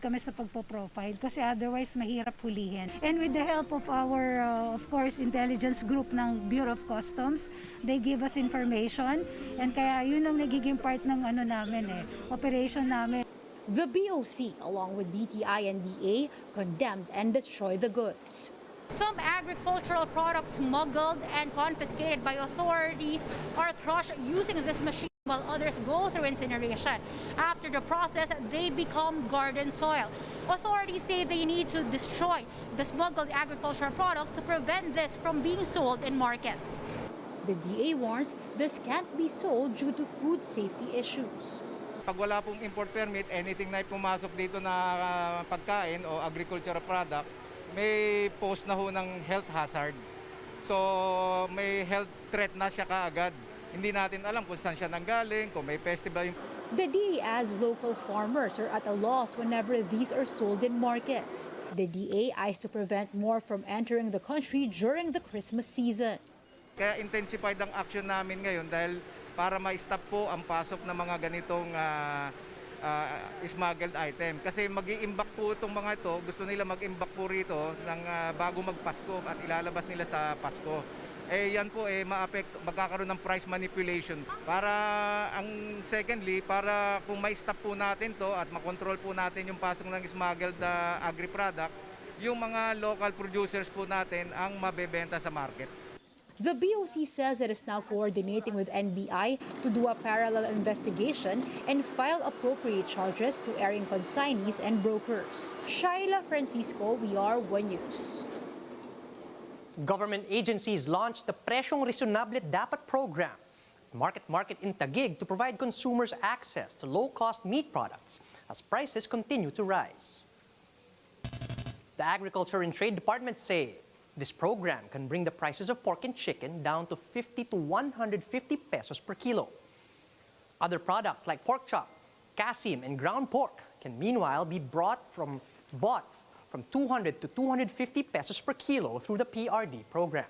kami sa pagpo-profile kasi otherwise mahirap hulihin. And with the help of our, of course, intelligence group ng Bureau of Customs, they give us information and kaya yun ang nagiging part ng operation namin. The BOC, along with DTI and DA, condemned and destroyed the goods. Some agricultural products smuggled and confiscated by authorities are crushed using this machine, while others go through incineration. After the process, they become garden soil. Authorities say they need to destroy the smuggled agricultural products to prevent this from being sold in markets. The DA warns this can't be sold due to food safety issues. Pag wala pong import permit, anything na pumasok dito na pagkain o agricultural product, may post na ho ng health hazard. So may health threat na siya kaagad. Hindi natin alam kung saan siya nanggaling, kung may festival. The DA adds local farmers are at a loss whenever these are sold in markets. The DA eyes to prevent more from entering the country during the Christmas season. Kaya intensified ang action namin ngayon dahil para ma-stop po ang pasok ng mga ganitong smuggled item. Kasi mag-i-imbak po itong mga ito, gusto nila mag-imbak po rito ng, bago mag-Pasko at ilalabas nila sa Pasko. Yan po magkakaroon ng price manipulation. Para secondly, para kung ma-stop po natin to at makontrol po natin yung pasok ng smuggled agri-product, yung mga local producers po natin ang mabebenta sa market. The BOC says it is now coordinating with NBI to do a parallel investigation and file appropriate charges to erring consignees and brokers. Shaila Francisco, WR1 News. Government agencies launched the Presyong Resonable DAPA program, market in Taguig, to provide consumers access to low-cost meat products as prices continue to rise. The Agriculture and Trade Department say this program can bring the prices of pork and chicken down to 50 to 150 pesos per kilo. Other products like pork chop, kasim, and ground pork can meanwhile be bought from 200 to 250 pesos per kilo through the PRD program.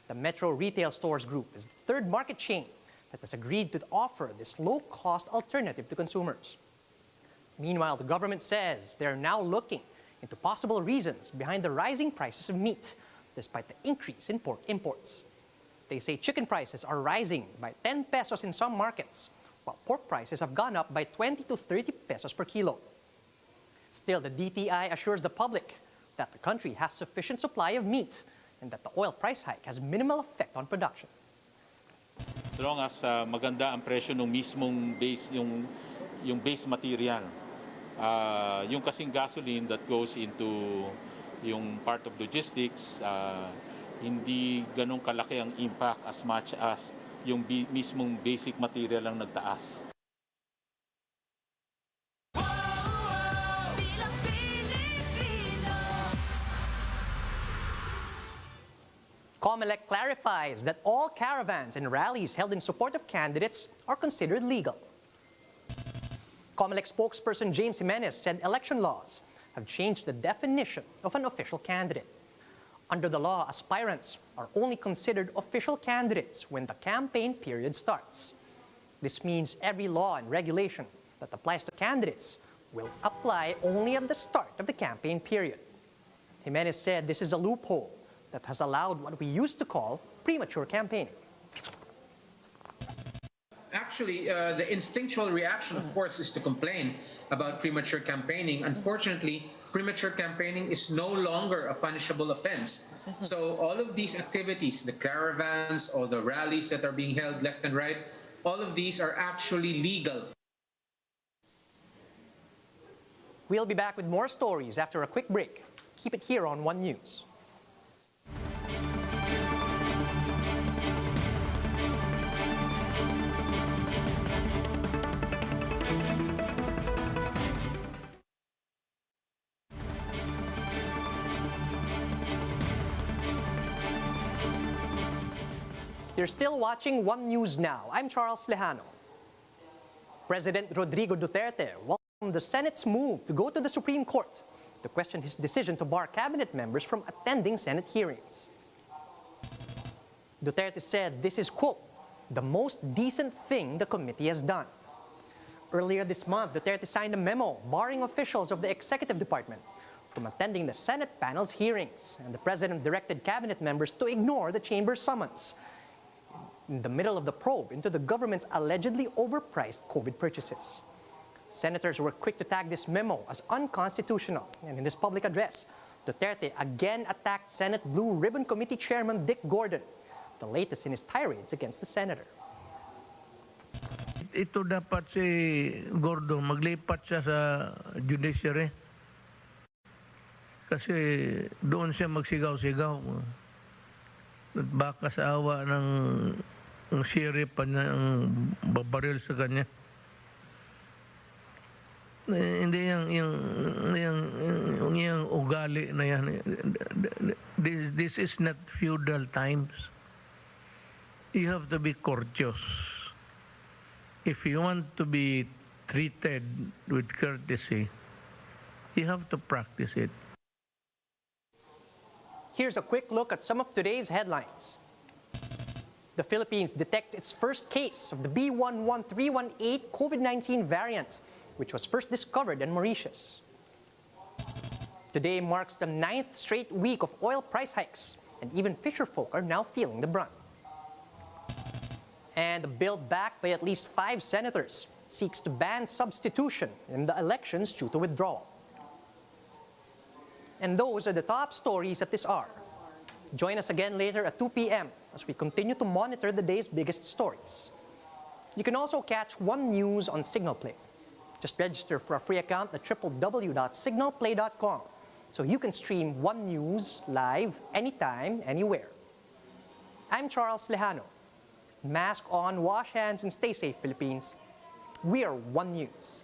The Metro Retail Stores Group is the third market chain that has agreed to offer this low-cost alternative to consumers. Meanwhile, the government says they are now looking into possible reasons behind the rising prices of meat, despite the increase in pork imports. They say chicken prices are rising by 10 pesos in some markets, while pork prices have gone up by 20 to 30 pesos per kilo. Still, the DTI assures the public that the country has sufficient supply of meat and that the oil price hike has minimal effect on production. As long as maganda ang presyo ng mismong base, yung base material. Yung kasing gasoline that goes into yung part of logistics, hindi ganun kalaki ang impact as much as yung mismong basic material ang nagtaas. COMELEC clarifies that all caravans and rallies held in support of candidates are considered legal. COMELEC spokesperson James Jimenez said election laws have changed the definition of an official candidate. Under the law, aspirants are only considered official candidates when the campaign period starts. This means every law and regulation that applies to candidates will apply only at the start of the campaign period. Jimenez said this is a loophole that has allowed what we used to call premature campaigning. Actually, the instinctual reaction, of course, is to complain about premature campaigning. Unfortunately, premature campaigning is no longer a punishable offense. So all of these activities, the caravans or the rallies that are being held left and right, all of these are actually legal. We'll be back with more stories after a quick break. Keep it here on One News. You're still watching One News Now. I'm Charles Lejano. President Rodrigo Duterte welcomed the Senate's move to go to the Supreme Court to question his decision to bar cabinet members from attending Senate hearings. Duterte said this is, quote, the most decent thing the committee has done. Earlier this month, Duterte signed a memo barring officials of the executive department from attending the Senate panel's hearings, and the president directed cabinet members to ignore the chamber's summons in the middle of the probe into the government's allegedly overpriced COVID purchases. Senators were quick to tag this memo as unconstitutional, and in his public address, Duterte again attacked Senate Blue Ribbon Committee Chairman Dick Gordon, the latest in his tirades against the senator. Ito dapat si Gordon maglipat siya sa judiciary. Kasi doon siya magsigaw-sigaw. At baka sa awa ng sheriff pa niya ang babaril sa kanya. Hindi yung ugali na yan. This is not feudal times. You have to be courteous. If you want to be treated with courtesy, you have to practice it. Here's a quick look at some of today's headlines. The Philippines detects its first case of the B11318 COVID-19 variant, which was first discovered in Mauritius. Today marks the 9th straight week of oil price hikes, and even fisherfolk are now feeling the brunt. And a bill backed by at least 5 senators seeks to ban substitution in the elections due to withdrawal. And those are the top stories at this hour. Join us again later at 2 p.m. as we continue to monitor the day's biggest stories. You can also catch One News on Signal Play. Just register for a free account at www.signalplay.com so you can stream One News live anytime, anywhere. I'm Charles Lejano. Mask on, wash hands, and stay safe, Philippines. We are One News.